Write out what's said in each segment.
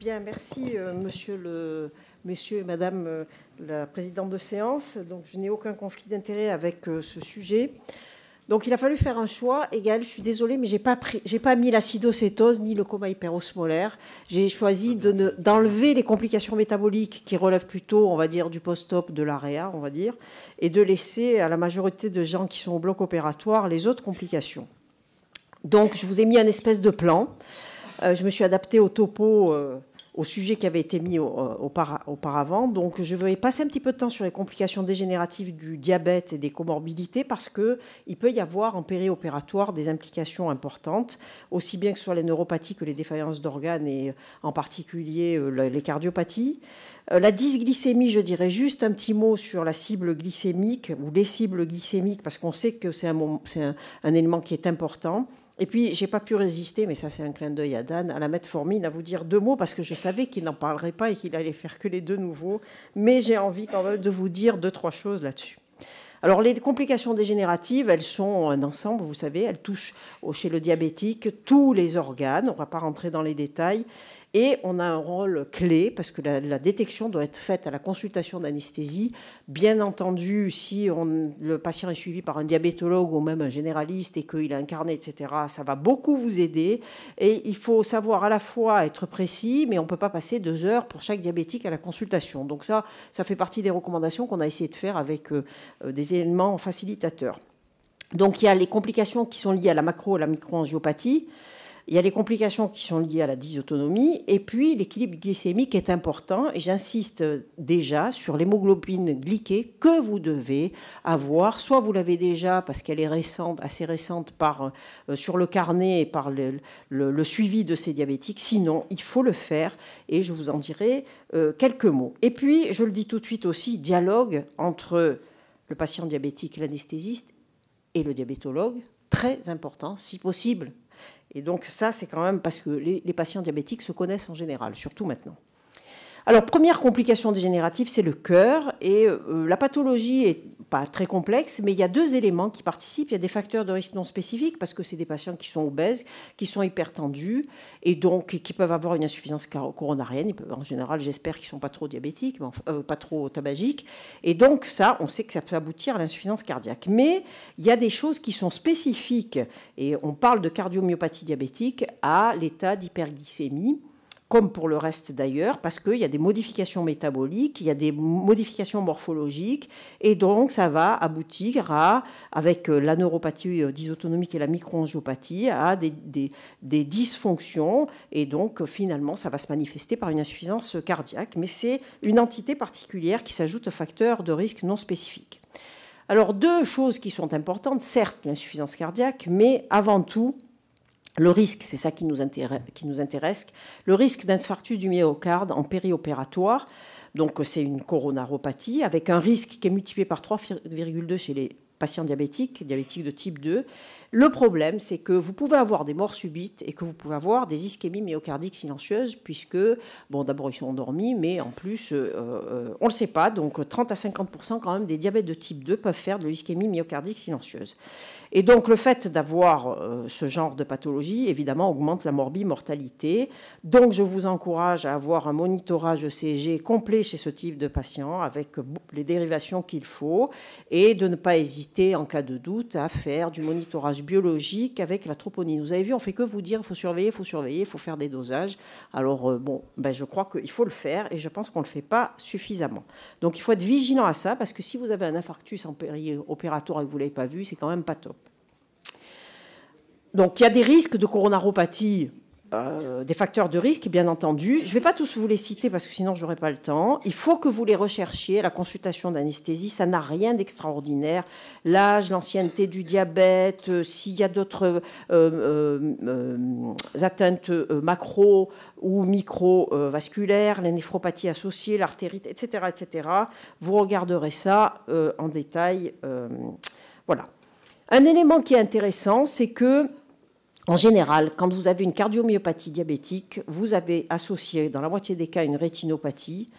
Bien, merci monsieur et madame la présidente de séance. Donc, je n'ai aucun conflit d'intérêt avec ce sujet. Donc, il a fallu faire un choix égal. Je suis désolée, mais j'ai pas mis l'acidocétose ni le coma hyperosmolaire. J'ai choisi d'enlever les complications métaboliques qui relèvent plutôt, on va dire, du post-op, de l'AREA, on va dire, et de laisser à la majorité de gens qui sont au bloc opératoire les autres complications. Donc, je vous ai mis un espèce de plan. Je me suis adaptée au topo, au sujet qui avait été mis auparavant. Donc, je vais passer un petit peu de temps sur les complications dégénératives du diabète et des comorbidités parce qu'il peut y avoir en périopératoire des implications importantes, aussi bien que sur les neuropathies que les défaillances d'organes et en particulier les cardiopathies. La dysglycémie, je dirais juste un petit mot sur la cible glycémique ou les cibles glycémiques parce qu'on sait que c'est un élément qui est important. Et puis, je n'ai pas pu résister, mais ça c'est un clin d'œil à Dan, à la metformine, à vous dire deux mots, parce que je savais qu'il n'en parlerait pas et qu'il allait faire que les deux nouveaux. Mais j'ai envie quand même de vous dire deux, trois choses là-dessus. Alors, les complications dégénératives, elles sont un ensemble, vous savez, elles touchent chez le diabétique tous les organes. On ne va pas rentrer dans les détails. Et on a un rôle clé, parce que la détection doit être faite à la consultation d'anesthésie. Bien entendu, si le patient est suivi par un diabétologue ou même un généraliste et qu'il a un carnet, etc., ça va beaucoup vous aider. Et il faut savoir à la fois être précis, mais on ne peut pas passer 2 heures pour chaque diabétique à la consultation. Donc ça fait partie des recommandations qu'on a essayé de faire avec des éléments facilitateurs. Donc il y a les complications qui sont liées à la macro et la microangiopathie. Il y a les complications qui sont liées à la dysautonomie et puis l'équilibre glycémique est important et j'insiste déjà sur l'hémoglobine glyquée que vous devez avoir. Soit vous l'avez déjà parce qu'elle est récente, assez récente sur le carnet et par le suivi de ces diabétiques. Sinon, il faut le faire et je vous en dirai quelques mots. Et puis, je le dis tout de suite aussi, dialogue entre le patient diabétique, l'anesthésiste et le diabétologue, très important, si possible. Et donc ça, c'est quand même parce que les patients diabétiques se connaissent en général, surtout maintenant. Alors, première complication dégénérative, c'est le cœur. Et la pathologie n'est pas très complexe, mais il y a 2 éléments qui participent. Il y a des facteurs de risque non spécifiques, parce que c'est des patients qui sont obèses, qui sont hypertendus, et donc qui peuvent avoir une insuffisance coronarienne. En général, j'espère qu'ils ne sont pas trop diabétiques, pas trop tabagiques. Et donc ça, on sait que ça peut aboutir à l'insuffisance cardiaque. Mais il y a des choses qui sont spécifiques, et on parle de cardiomyopathie diabétique à l'état d'hyperglycémie, comme pour le reste d'ailleurs, parce qu'il y a des modifications métaboliques, il y a des modifications morphologiques, et donc ça va aboutir avec la neuropathie dysautonomique et la microangiopathie, à des dysfonctions, et donc finalement ça va se manifester par une insuffisance cardiaque, mais c'est une entité particulière qui s'ajoute aux facteurs de risque non spécifiques. Alors 2 choses qui sont importantes, certes l'insuffisance cardiaque, mais avant tout, le risque, c'est ça qui nous intéresse, le risque d'infarctus du myocarde en périopératoire. Donc, c'est une coronaropathie avec un risque qui est multiplié par 3,2 chez les patients diabétiques de type 2. Le problème, c'est que vous pouvez avoir des morts subites et que vous pouvez avoir des ischémies myocardiques silencieuses puisque, bon, d'abord, ils sont endormis, mais en plus, on ne le sait pas. Donc, 30 à 50% quand même des diabètes de type 2 peuvent faire de l'ischémie myocardique silencieuse. Et donc, le fait d'avoir ce genre de pathologie, évidemment, augmente la mortalité. Donc, je vous encourage à avoir un monitorage ECG complet chez ce type de patient avec les dérivations qu'il faut et de ne pas hésiter, en cas de doute, à faire du monitorage biologique avec la troponine. Vous avez vu, on ne fait que vous dire il faut surveiller, il faut faire des dosages. Alors, je crois qu'il faut le faire et je pense qu'on ne le fait pas suffisamment. Donc, il faut être vigilant à ça parce que si vous avez un infarctus en périopératoire et que vous ne l'avez pas vu, c'est quand même pas top. Donc, il y a des risques de coronaropathie, des facteurs de risque, bien entendu. Je ne vais pas tous vous les citer parce que sinon, je n'aurai pas le temps. Il faut que vous les recherchiez à la consultation d'anesthésie. Ça n'a rien d'extraordinaire. L'âge, l'ancienneté du diabète, s'il y a d'autres atteintes macro ou microvasculaires, les néphropathies associées, l'artérite, etc., etc. Vous regarderez ça en détail. Voilà. Un élément qui est intéressant, c'est que en général, quand vous avez une cardiomyopathie diabétique, vous avez associé, dans la moitié des cas, une rétinopathie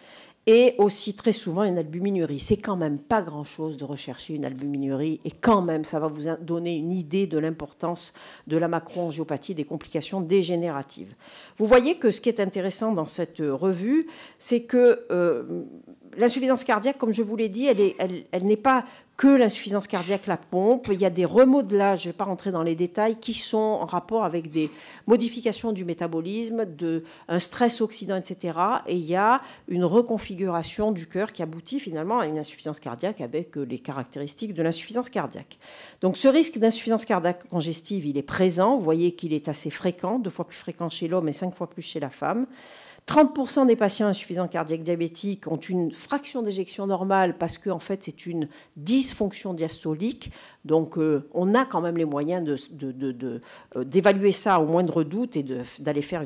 et aussi très souvent une albuminurie. C'est quand même pas grand-chose de rechercher une albuminurie et quand même ça va vous donner une idée de l'importance de la macroangiopathie, des complications dégénératives. Vous voyez que ce qui est intéressant dans cette revue, c'est que l'insuffisance cardiaque, comme je vous l'ai dit, elle n'est pas que l'insuffisance cardiaque, la pompe. Il y a des remodelages, je ne vais pas rentrer dans les détails, qui sont en rapport avec des modifications du métabolisme, un stress oxydant, etc. Et il y a une reconfiguration du cœur qui aboutit finalement à une insuffisance cardiaque avec les caractéristiques de l'insuffisance cardiaque. Donc ce risque d'insuffisance cardiaque congestive, il est présent. Vous voyez qu'il est assez fréquent, 2 fois plus fréquent chez l'homme et 5 fois plus chez la femme. 30% des patients insuffisants cardiaques diabétiques ont une fraction d'éjection normale parce qu'en fait, c'est une dysfonction diastolique. Donc, on a quand même les moyens d'évaluer ça au moindre doute et d'aller faire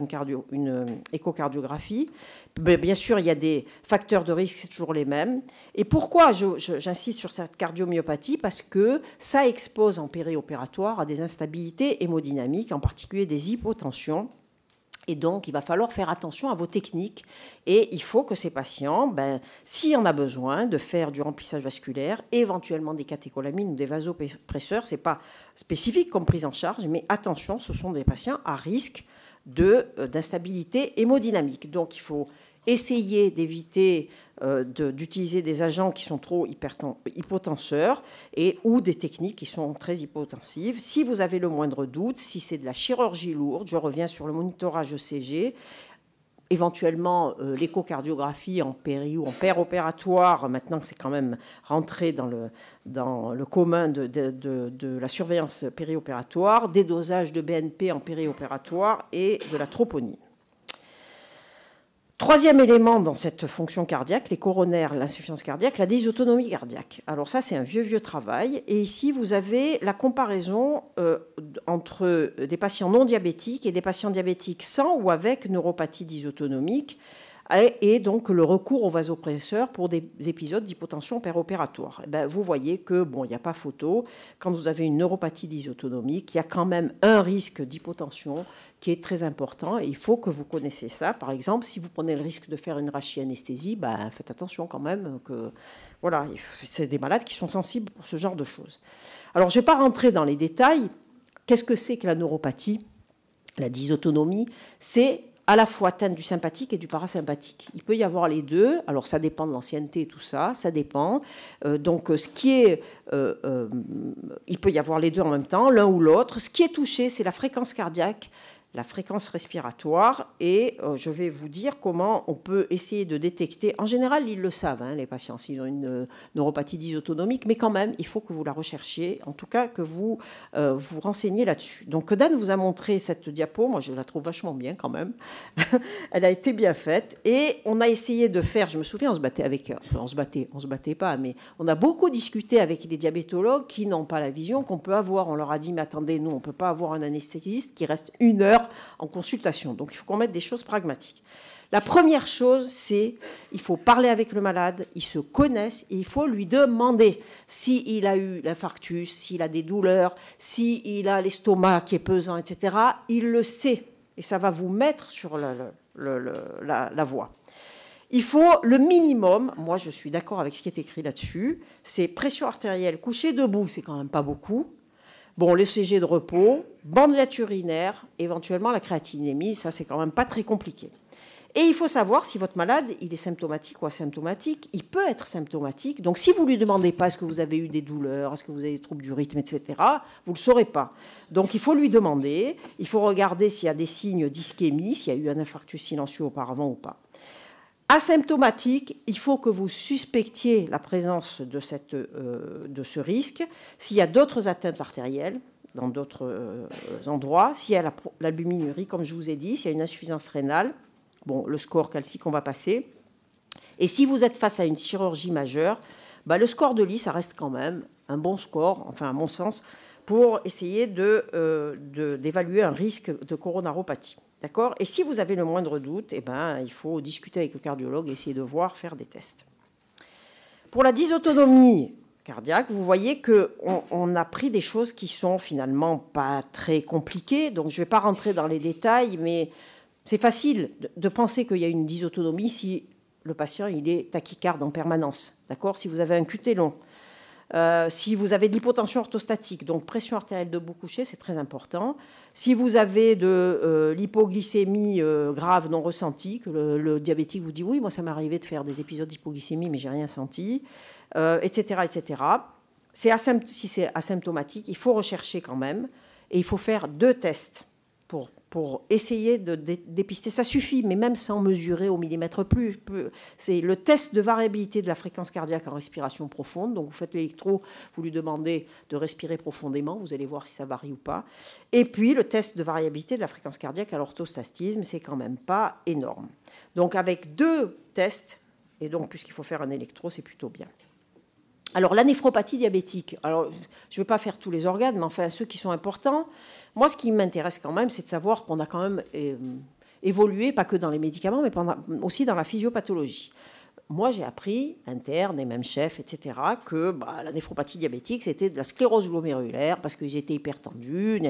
une échocardiographie. Bien sûr, il y a des facteurs de risque, c'est toujours les mêmes. Et pourquoi j'insiste sur cette cardiomyopathie? Parce que ça expose en périopératoire à des instabilités hémodynamiques, en particulier des hypotensions. Et donc, il va falloir faire attention à vos techniques. Et il faut que ces patients, s'il y en a besoin, de faire du remplissage vasculaire, éventuellement des catécholamines ou des vasopresseurs. Ce n'est pas spécifique comme prise en charge, mais attention, ce sont des patients à risque d'instabilité hémodynamique. Donc, il faut essayer d'éviter d'utiliser des agents qui sont trop hypotenseurs ou des techniques qui sont très hypotensives. Si vous avez le moindre doute, si c'est de la chirurgie lourde, je reviens sur le monitorage ECG, éventuellement l'échocardiographie en péri ou en péropératoire, maintenant que c'est quand même rentré dans le commun de la surveillance périopératoire, des dosages de BNP en périopératoire et de la troponine. Troisième élément dans cette fonction cardiaque, les coronaires, l'insuffisance cardiaque, la dysautonomie cardiaque. Alors ça, c'est un vieux travail. Et ici, vous avez la comparaison entre des patients non diabétiques et des patients diabétiques sans ou avec neuropathie dysautonomique et donc le recours aux vasopresseurs pour des épisodes d'hypotension péropératoire. Vous voyez que, il n'y a pas photo. Quand vous avez une neuropathie dysautonomique, il y a quand même un risque d'hypotension qui est très important et il faut que vous connaissiez ça. Par exemple, si vous prenez le risque de faire une rachianesthésie, faites attention quand même que voilà, c'est des malades qui sont sensibles pour ce genre de choses. Alors, je ne vais pas rentrer dans les détails. Qu'est-ce que c'est que la neuropathie? La dysautonomie, c'est à la fois atteinte du sympathique et du parasympathique. Il peut y avoir les deux. Alors, ça dépend de l'ancienneté et tout ça. Ça dépend. Il peut y avoir les deux en même temps, l'un ou l'autre. Ce qui est touché, c'est la fréquence cardiaque, la fréquence respiratoire, et je vais vous dire comment on peut essayer de détecter. En général, ils le savent, les patients, s'ils ont une neuropathie dysautonomique, mais quand même, il faut que vous la recherchiez, en tout cas que vous vous renseigniez là-dessus. Donc, Dan vous a montré cette diapo, moi je la trouve vachement bien quand même, elle a été bien faite, et on a essayé de faire, je me souviens, on se battait pas, mais on a beaucoup discuté avec les diabétologues qui n'ont pas la vision qu'on peut avoir. On leur a dit, mais attendez, nous, on ne peut pas avoir un anesthésiste qui reste 1 heure en consultation. Donc, il faut qu'on mette des choses pragmatiques. La première chose, c'est il faut parler avec le malade, ils se connaissent et il faut lui demander s'il a eu l'infarctus, s'il a des douleurs, s'il a l'estomac qui est pesant, etc. Il le sait et ça va vous mettre sur la voie. Il faut le minimum, moi je suis d'accord avec ce qui est écrit là-dessus, c'est pression artérielle couchée debout, c'est quand même pas beaucoup. Bon, le CG de repos, bandelette urinaire, éventuellement la créatinémie, ça c'est quand même pas très compliqué. Et il faut savoir si votre malade, il est symptomatique ou asymptomatique. Il peut être symptomatique. Donc si vous ne lui demandez pas est-ce que vous avez eu des douleurs, est-ce que vous avez des troubles du rythme, etc., vous ne le saurez pas. Donc il faut lui demander, il faut regarder s'il y a des signes d'ischémie, s'il y a eu un infarctus silencieux auparavant ou pas. Asymptomatique, il faut que vous suspectiez la présence de ce risque. S'il y a d'autres atteintes artérielles dans d'autres endroits, s'il y a l'albuminurie, comme je vous ai dit, s'il y a une insuffisance rénale, le score calcique, on va passer. Et si vous êtes face à une chirurgie majeure, le score de Lee, ça reste quand même un bon score, enfin à mon sens, pour essayer d'évaluer un risque de coronaropathie. D'accord ? Et si vous avez le moindre doute, il faut discuter avec le cardiologue et essayer de faire des tests. Pour la dysautonomie cardiaque, vous voyez qu'on a pris des choses qui sont finalement pas très compliquées. Donc, je ne vais pas rentrer dans les détails, mais c'est facile de penser qu'il y a une dysautonomie si le patient il est tachycarde en permanence. D'accord ? Si vous avez un QT long, si vous avez de l'hypotension orthostatique, donc pression artérielle debout couché, c'est très important. Si vous avez de l'hypoglycémie grave non ressentie, que le diabétique vous dit oui, moi ça m'est arrivé de faire des épisodes d'hypoglycémie, mais j'ai rien senti, etc., etc. Si c'est asymptomatique, il faut rechercher quand même, et il faut faire 2 tests pour essayer de dépister. Ça suffit, mais même sans mesurer au millimètre plus. C'est le test de variabilité de la fréquence cardiaque en respiration profonde. Donc, vous faites l'électro, vous lui demandez de respirer profondément. Vous allez voir si ça varie ou pas. Et puis, le test de variabilité de la fréquence cardiaque à l'orthostatisme, c'est quand même pas énorme. Donc, avec 2 tests, et donc, puisqu'il faut faire un électro, c'est plutôt bien. Alors, la néphropathie diabétique. Alors, je ne vais pas faire tous les organes, mais enfin, ceux qui sont importants. Moi, ce qui m'intéresse quand même, c'est de savoir qu'on a quand même évolué, pas que dans les médicaments, mais aussi dans la physiopathologie. Moi, j'ai appris, interne et même chef, etc., que la néphropathie diabétique, c'était de la sclérose glomérulaire, parce qu'ils étaient hypertendus,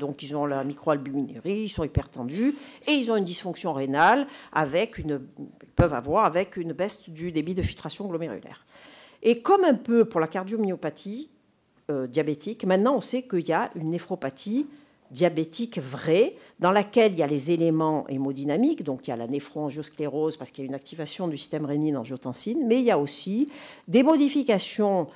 donc ils ont la microalbuminurie, ils sont hypertendus, et ils ont une dysfonction rénale, ils peuvent avoir avec une baisse du débit de filtration glomérulaire. Et comme un peu pour la cardiomyopathie diabétique, maintenant on sait qu'il y a une néphropathie diabétique vraie, dans laquelle il y a les éléments hémodynamiques, donc il y a la néphroangiosclérose parce qu'il y a une activation du système rénine-angiotensine, mais il y a aussi des modifications,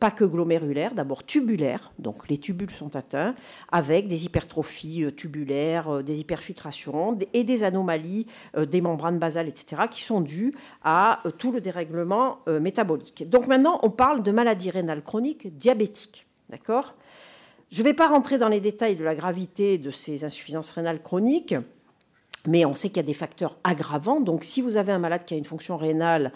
pas que glomérulaires, d'abord tubulaires, donc les tubules sont atteints, avec des hypertrophies tubulaires, des hyperfiltrations et des anomalies des membranes basales, etc., qui sont dues à tout le dérèglement métabolique. Donc maintenant, on parle de maladie rénale chronique diabétique, d'accord ? Je ne vais pas rentrer dans les détails de la gravité de ces insuffisances rénales chroniques, mais on sait qu'il y a des facteurs aggravants. Donc, si vous avez un malade qui a une fonction rénale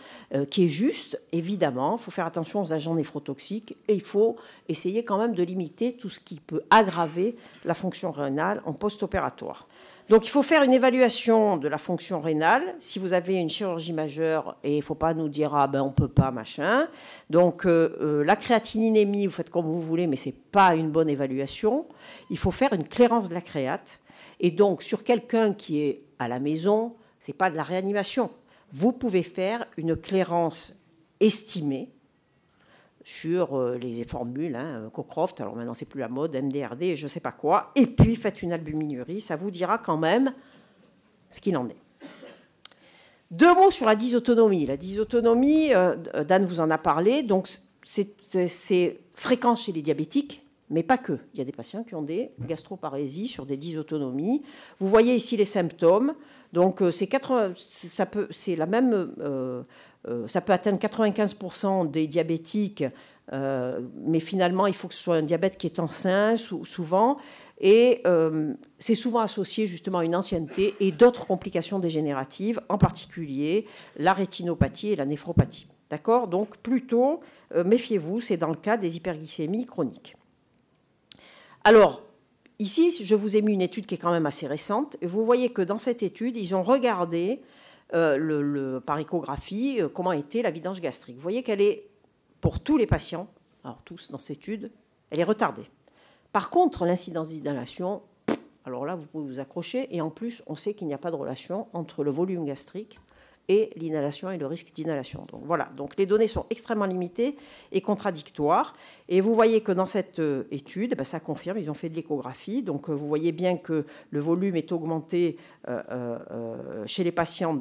qui est juste, évidemment, il faut faire attention aux agents néphrotoxiques et il faut essayer quand même de limiter tout ce qui peut aggraver la fonction rénale en post-opératoire. Donc, il faut faire une évaluation de la fonction rénale. Si vous avez une chirurgie majeure, et il ne faut pas nous dire « Ah ben, on ne peut pas, machin ». Donc, la créatininémie, vous faites comme vous voulez, mais ce n'est pas une bonne évaluation. Il faut faire une clairance de la créate. Et donc, sur quelqu'un qui est à la maison, ce n'est pas de la réanimation. Vous pouvez faire une clairance estimée sur les formules, Cockcroft, alors maintenant c'est plus la mode, MDRD, je ne sais pas quoi, et puis faites une albuminurie, ça vous dira quand même ce qu'il en est. 2 mots sur la dysautonomie. La dysautonomie, Dan vous en a parlé, donc c'est fréquent chez les diabétiques, mais pas que. Il y a des patients qui ont des gastroparésies sur des dysautonomies. Vous voyez ici les symptômes, donc ça peut atteindre 95% des diabétiques, mais finalement, il faut que ce soit un diabète qui est ancien, souvent, et c'est souvent associé justement à une ancienneté et d'autres complications dégénératives, en particulier la rétinopathie et la néphropathie. D'accord ? Donc, plutôt, méfiez-vous, c'est dans le cas des hyperglycémies chroniques. Alors, ici, je vous ai mis une étude qui est quand même assez récente, et vous voyez que dans cette étude, ils ont regardé par échographie, comment était la vidange gastrique. Vous voyez qu'elle est, pour tous les patients, alors tous dans cette étude, elle est retardée. Par contre, l'incidence d'inhalation, alors là, vous pouvez vous accrocher, et en plus, on sait qu'il n'y a pas de relation entre le volume gastrique et l'inhalation et le risque d'inhalation. Donc voilà, donc les données sont extrêmement limitées et contradictoires. Et vous voyez que dans cette étude, ça confirme, ils ont fait de l'échographie. Donc vous voyez bien que le volume est augmenté chez les patients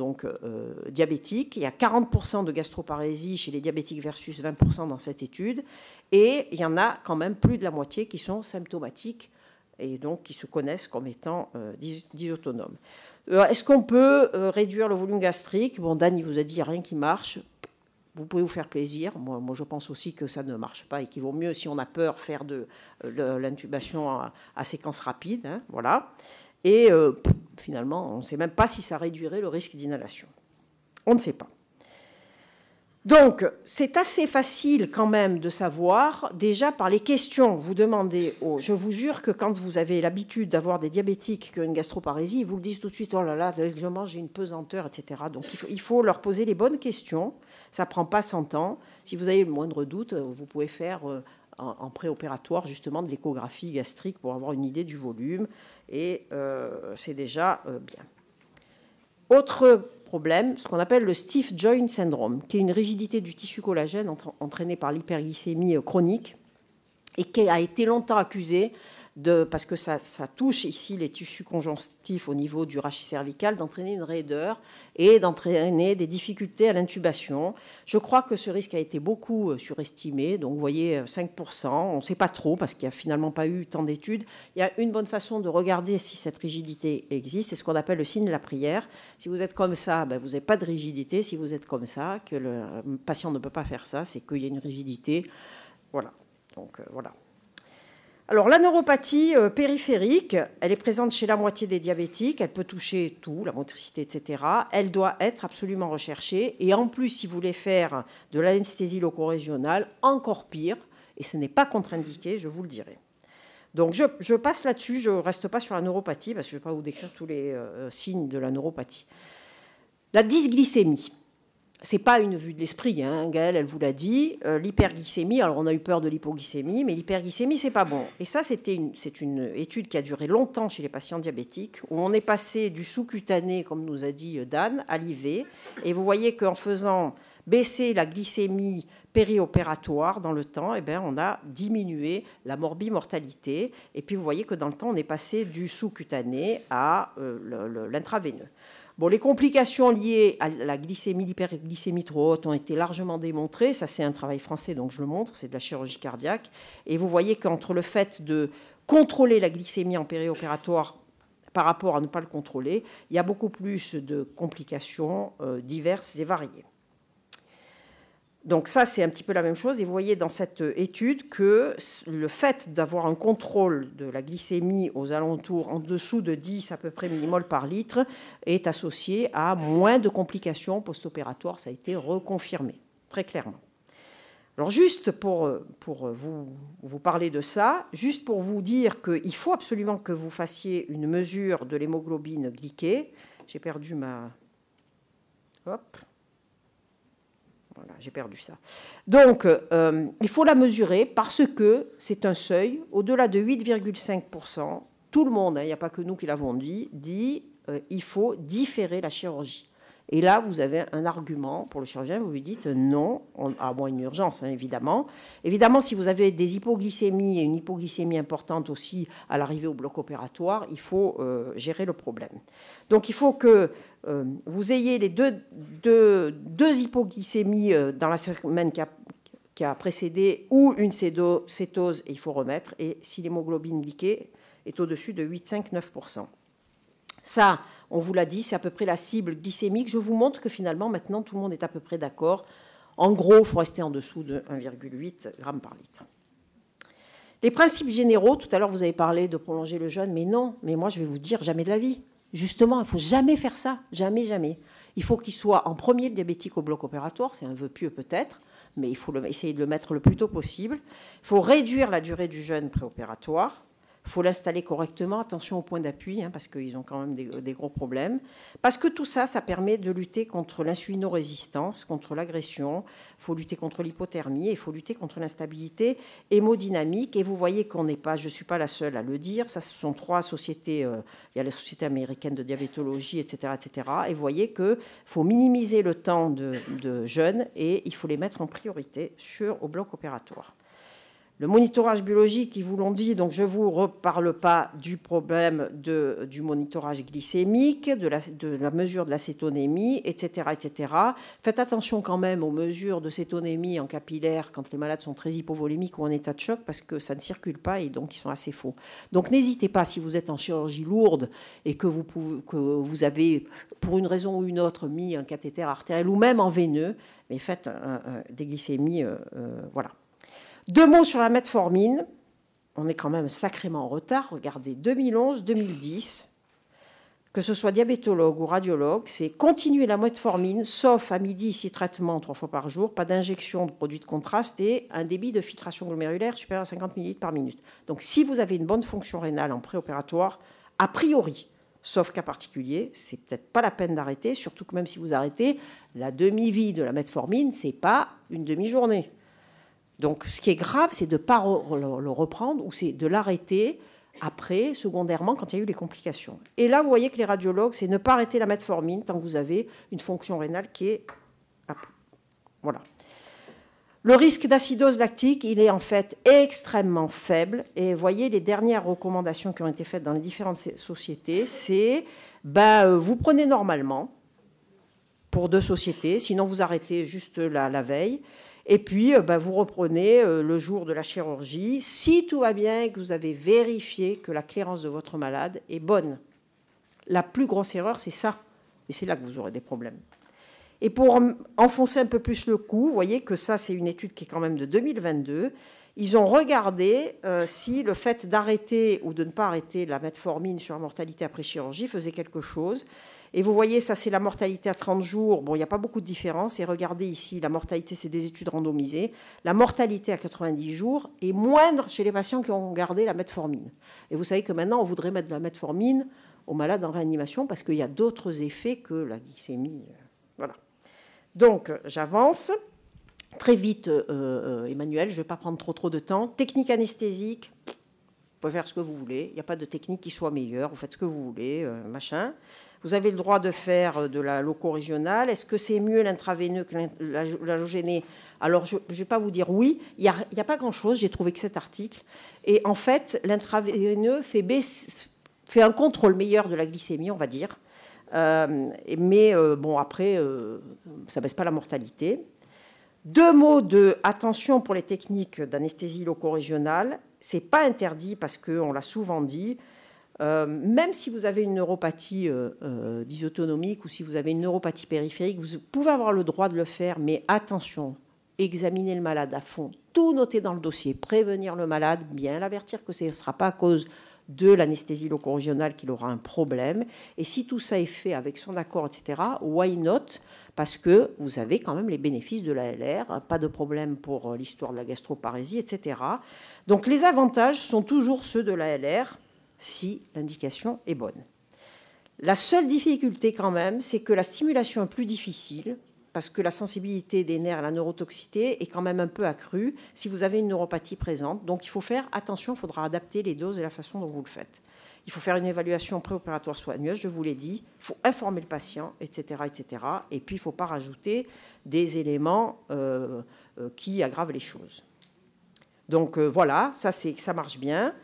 diabétiques. Il y a 40% de gastroparésie chez les diabétiques versus 20% dans cette étude. Et il y en a quand même plus de la moitié qui sont symptomatiques et donc qui se connaissent comme étant dysautonomes. Est-ce qu'on peut réduire le volume gastrique ? Bon, Dan, il vous a dit qu'il n'y a rien qui marche. Vous pouvez vous faire plaisir. Moi, je pense aussi que ça ne marche pas et qu'il vaut mieux, si on a peur, faire de l'intubation à séquence rapide. Voilà. Et finalement, on ne sait même pas si ça réduirait le risque d'inhalation. On ne sait pas. Donc, c'est assez facile quand même de savoir, déjà par les questions, vous demandez, je vous jure que quand vous avez l'habitude d'avoir des diabétiques qui ont une gastroparésie, ils vous le disent tout de suite, oh là là, dès que je mange, j'ai une pesanteur, etc. Donc, il faut leur poser les bonnes questions, ça ne prend pas 100 ans. Si vous avez le moindre doute, vous pouvez faire en préopératoire justement de l'échographie gastrique pour avoir une idée du volume, et c'est déjà bien. Autre problème, ce qu'on appelle le stiff joint syndrome, qui est une rigidité du tissu collagène entraînée par l'hyperglycémie chronique et qui a été longtemps accusée parce que ça touche ici les tissus conjonctifs au niveau du rachis cervical, d'entraîner une raideur et d'entraîner des difficultés à l'intubation. Je crois que ce risque a été beaucoup surestimé, donc vous voyez 5%, on ne sait pas trop parce qu'il n'y a finalement pas eu tant d'études. Il y a une bonne façon de regarder si cette rigidité existe, c'est ce qu'on appelle le signe de la prière. Si vous êtes comme ça, ben vous n'avez pas de rigidité. Si vous êtes comme ça, que le patient ne peut pas faire ça, c'est qu'il y a une rigidité. Voilà, donc voilà. Alors, la neuropathie périphérique, elle est présente chez la moitié des diabétiques. Elle peut toucher tout, la motricité, etc. Elle doit être absolument recherchée. Et en plus, si vous voulez faire de l'anesthésie loco-régionale, encore pire. Et ce n'est pas contre-indiqué, je vous le dirai. Donc, je passe là-dessus. Je ne reste pas sur la neuropathie parce que je ne vais pas vous décrire tous les signes de la neuropathie. La dysglycémie. Ce n'est pas une vue de l'esprit, hein. Gaëlle, elle vous l'a dit. L'hyperglycémie, alors on a eu peur de l'hypoglycémie, mais l'hyperglycémie, c'est pas bon. Et ça, c'est une étude qui a duré longtemps chez les patients diabétiques, où on est passé du sous-cutané, comme nous a dit Dan, à l'IV. Et vous voyez qu'en faisant baisser la glycémie périopératoire dans le temps, eh bien, on a diminué la morbimortalité. Et puis vous voyez que dans le temps, on est passé du sous-cutané à l'intraveineux. Bon, les complications liées à la glycémie, l'hyperglycémie trop haute ont été largement démontrées. Ça, c'est un travail français, donc je le montre, c'est de la chirurgie cardiaque. Et vous voyez qu'entre le fait de contrôler la glycémie en périopératoire par rapport à ne pas le contrôler, il y a beaucoup plus de complications diverses et variées. Donc ça, c'est un petit peu la même chose. Et vous voyez dans cette étude que le fait d'avoir un contrôle de la glycémie aux alentours, en dessous de 10 à peu près millimoles par litre, est associé à moins de complications post-opératoires. Ça a été reconfirmé, très clairement. Alors juste pour vous parler de ça, juste pour vous dire qu'il faut absolument que vous fassiez une mesure de l'hémoglobine glyquée. J'ai perdu ma... Hop. Voilà, j'ai perdu ça. Donc, il faut la mesurer parce que c'est un seuil. Au-delà de 8,5%, tout le monde, hein, il n'y a pas que nous qui l'avons dit il faut différer la chirurgie. Et là, vous avez un argument pour le chirurgien, vous lui dites non, à moins une urgence, hein, évidemment. Évidemment, si vous avez des hypoglycémies et une hypoglycémie importante aussi à l'arrivée au bloc opératoire, il faut gérer le problème. Donc, il faut que vous ayez les deux hypoglycémies dans la semaine qui a précédé ou une cétose, et il faut remettre. Et si l'hémoglobine glyquée est au-dessus de 8,5-9%. Ça, on vous l'a dit, c'est à peu près la cible glycémique. Je vous montre que finalement, maintenant, tout le monde est à peu près d'accord. En gros, il faut rester en dessous de 1,8 g par litre. Les principes généraux, tout à l'heure, vous avez parlé de prolonger le jeûne, mais non, mais moi, je vais vous dire, jamais de la vie. Justement, il ne faut jamais faire ça, jamais, jamais. Il faut qu'il soit en premier le diabétique au bloc opératoire, c'est un vœu pieux peut-être, mais il faut essayer de le mettre le plus tôt possible. Il faut réduire la durée du jeûne préopératoire. Il faut l'installer correctement, attention au point d'appui, hein, parce qu'ils ont quand même des gros problèmes. Parce que tout ça, ça permet de lutter contre l'insulinorésistance, contre l'agression, il faut lutter contre l'hypothermie, il faut lutter contre l'instabilité hémodynamique. Et vous voyez qu'on n'est pas, je ne suis pas la seule à le dire, ça, ce sont 3 sociétés, il y a la Société américaine de diabétologie, etc., etc. Et vous voyez qu'il faut minimiser le temps de jeûne et il faut les mettre en priorité au bloc opératoire. Le monitorage biologique, ils vous l'ont dit, donc je ne vous reparle pas du problème du monitorage glycémique, de la mesure de la cétonémie, etc., etc. Faites attention quand même aux mesures de cétonémie en capillaire quand les malades sont très hypovolémiques ou en état de choc parce que ça ne circule pas et donc ils sont assez faux. Donc n'hésitez pas, si vous êtes en chirurgie lourde et que vous avez, pour une raison ou une autre, mis un cathéter artériel ou même en veineux, mais faites des glycémies, voilà. 2 mots sur la metformine. On est quand même sacrément en retard. Regardez, 2011, 2010, que ce soit diabétologue ou radiologue, c'est continuer la metformine, sauf à midi, 6 traitements 3 fois par jour, pas d'injection de produits de contraste et un débit de filtration glomérulaire supérieur à 50 ml par minute. Donc, si vous avez une bonne fonction rénale en préopératoire, a priori, sauf cas particulier, c'est peut-être pas la peine d'arrêter, surtout que même si vous arrêtez, la demi-vie de la metformine, c'est pas une demi-journée. Donc, ce qui est grave, c'est de ne pas le reprendre ou c'est de l'arrêter après, secondairement, quand il y a eu les complications. Et là, vous voyez que les radiologues, c'est ne pas arrêter la metformine tant que vous avez une fonction rénale qui est... Voilà. Le risque d'acidose lactique, il est en fait extrêmement faible. Et vous voyez, les dernières recommandations qui ont été faites dans les différentes sociétés, c'est vous prenez normalement pour 2 sociétés, sinon vous arrêtez juste la veille. Et puis, vous reprenez le jour de la chirurgie, si tout va bien et que vous avez vérifié que la clairance de votre malade est bonne. La plus grosse erreur, c'est ça. Et c'est là que vous aurez des problèmes. Et pour enfoncer un peu plus le coup, vous voyez que ça, c'est une étude qui est quand même de 2022. Ils ont regardé si le fait d'arrêter ou de ne pas arrêter la metformine sur la mortalité après chirurgie faisait quelque chose. Et vous voyez, ça, c'est la mortalité à 30 jours. Bon, il n'y a pas beaucoup de différence. Et regardez ici, la mortalité, c'est des études randomisées. La mortalité à 90 jours est moindre chez les patients qui ont gardé la metformine. Et vous savez que maintenant, on voudrait mettre de la metformine aux malades en réanimation parce qu'il y a d'autres effets que la glycémie. Voilà. Donc, j'avance. Très vite, Emmanuel, je ne vais pas prendre trop de temps. Technique anesthésique, vous pouvez faire ce que vous voulez. Il n'y a pas de technique qui soit meilleure. Vous faites ce que vous voulez, machin. Vous avez le droit de faire de la loco-régionale. Est-ce que c'est mieux l'intraveineux que l'allogéné? Alors, je ne vais pas vous dire oui. Il n'y a pas grand-chose. J'ai trouvé que cet article. Et en fait, l'intraveineux fait un contrôle meilleur de la glycémie, on va dire. Mais bon, après, ça ne baisse pas la mortalité. 2 mots de attention pour les techniques d'anesthésie loco-régionale. Ce n'est pas interdit parce qu'on l'a souvent dit. Même si vous avez une neuropathie dysautonomique ou si vous avez une neuropathie périphérique, vous pouvez avoir le droit de le faire, mais attention, examiner le malade à fond, tout noter dans le dossier, prévenir le malade, bien l'avertir que ce ne sera pas à cause de l'anesthésie loco-régionale qu'il aura un problème. Et si tout ça est fait avec son accord, etc., why not? Parce que vous avez quand même les bénéfices de l'ALR, pas de problème pour l'histoire de la gastroparésie, etc. Donc les avantages sont toujours ceux de l'ALR, si l'indication est bonne. La seule difficulté quand même, c'est que la stimulation est plus difficile parce que la sensibilité des nerfs à la neurotoxicité est quand même un peu accrue si vous avez une neuropathie présente. Donc il faut faire attention, il faudra adapter les doses et la façon dont vous le faites. Il faut faire une évaluation préopératoire soigneuse, je vous l'ai dit. Il faut informer le patient, etc. etc. Et puis il ne faut pas rajouter des éléments qui aggravent les choses. Donc voilà, ça marche bien.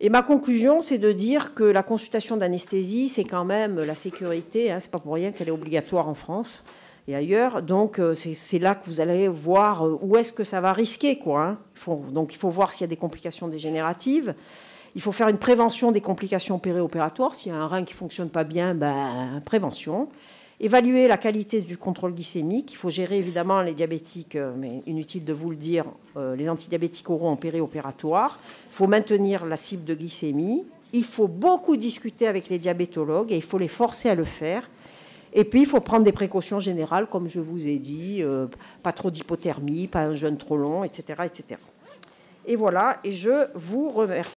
Et ma conclusion, c'est de dire que la consultation d'anesthésie, c'est quand même la sécurité. Ce n'est pas pour rien qu'elle est obligatoire en France et ailleurs. Donc, c'est là que vous allez voir où est-ce que ça va risquer, quoi. Donc, il faut voir s'il y a des complications dégénératives. Il faut faire une prévention des complications périopératoires. S'il y a un rein qui ne fonctionne pas bien, prévention. Évaluer la qualité du contrôle glycémique. Il faut gérer évidemment les diabétiques, mais inutile de vous le dire, les antidiabétiques oraux en périopératoire. Il faut maintenir la cible de glycémie. Il faut beaucoup discuter avec les diabétologues et il faut les forcer à le faire. Et puis, il faut prendre des précautions générales, comme je vous ai dit, pas trop d'hypothermie, pas un jeûne trop long, etc., etc. Et voilà, et je vous remercie.